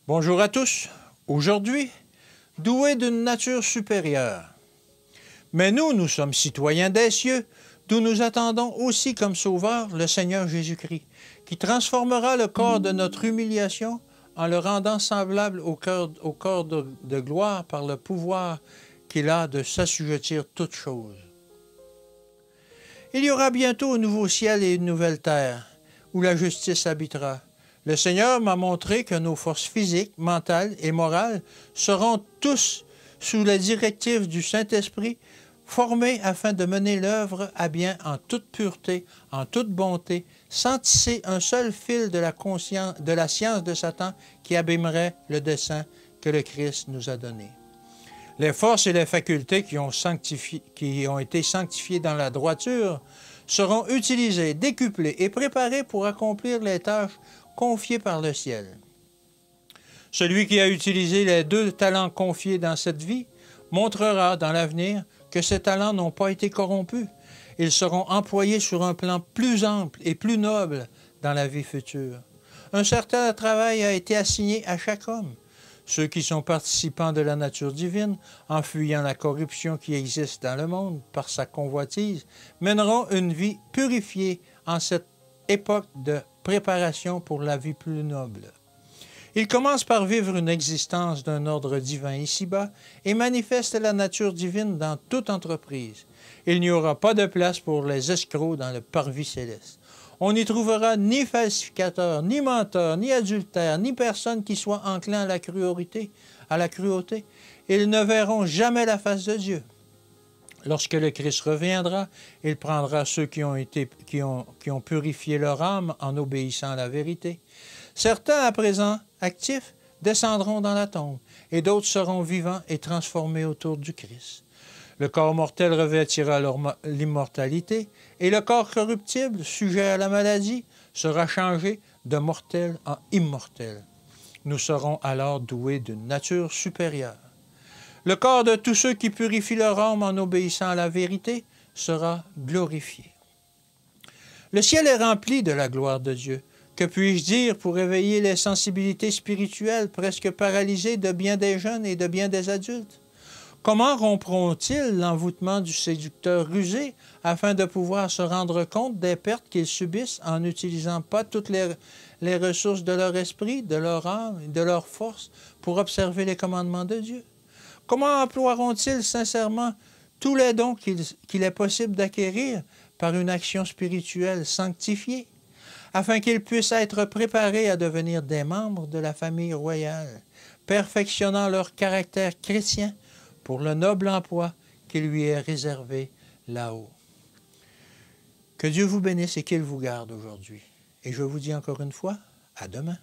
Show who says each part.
Speaker 1: Bonjour à tous. Aujourd'hui, doués d'une nature supérieure. Mais nous sommes citoyens des cieux, d'où nous attendons aussi comme sauveur le Seigneur Jésus-Christ, qui transformera le corps de notre humiliation en le rendant semblable au corps de gloire par le pouvoir qu'il a de s'assujettir toutes choses. Il y aura bientôt un nouveau ciel et une nouvelle terre, où la justice habitera. Le Seigneur m'a montré que nos forces physiques, mentales et morales seront tous sous la directive du Saint-Esprit, formées afin de mener l'œuvre à bien en toute pureté, en toute bonté, sans tisser un seul fil de la science de Satan qui abîmerait le dessein que le Christ nous a donné. Les forces et les facultés qui ont été sanctifiées dans la droiture seront utilisées, décuplées et préparées pour accomplir les tâches confiées par le ciel. Celui qui a utilisé les 2 talents confiés dans cette vie montrera dans l'avenir que ces talents n'ont pas été corrompus. Ils seront employés sur un plan plus ample et plus noble dans la vie future. Un certain travail a été assigné à chaque homme. Ceux qui sont participants de la nature divine, en fuyant la corruption qui existe dans le monde par sa convoitise, mèneront une vie purifiée en cette époque de préparation pour la vie plus noble. Ils commencent par vivre une existence d'un ordre divin ici-bas et manifestent la nature divine dans toute entreprise. Il n'y aura pas de place pour les escrocs dans le parvis céleste. On n'y trouvera ni falsificateur, ni menteur, ni adultère, ni personne qui soit enclin à la cruauté. Ils ne verront jamais la face de Dieu. Lorsque le Christ reviendra, il prendra ceux qui ont purifié leur âme en obéissant à la vérité. Certains, à présent actifs, descendront dans la tombe, et d'autres seront vivants et transformés autour du Christ. Le corps mortel revêtira l'immortalité, et le corps corruptible, sujet à la maladie, sera changé de mortel en immortel. Nous serons alors doués d'une nature supérieure. Le corps de tous ceux qui purifient leur âme en obéissant à la vérité sera glorifié. Le ciel est rempli de la gloire de Dieu. Que puis-je dire pour éveiller les sensibilités spirituelles presque paralysées de bien des jeunes et de bien des adultes? Comment rompront-ils l'envoûtement du séducteur rusé afin de pouvoir se rendre compte des pertes qu'ils subissent en n'utilisant pas toutes les ressources de leur esprit, de leur âme et de leur force pour observer les commandements de Dieu? Comment emploieront-ils sincèrement tous les dons qu'il est possible d'acquérir par une action spirituelle sanctifiée, afin qu'ils puissent être préparés à devenir des membres de la famille royale, perfectionnant leur caractère chrétien pour le noble emploi qui lui est réservé là-haut. Que Dieu vous bénisse et qu'il vous garde aujourd'hui. Et je vous dis encore une fois, à demain.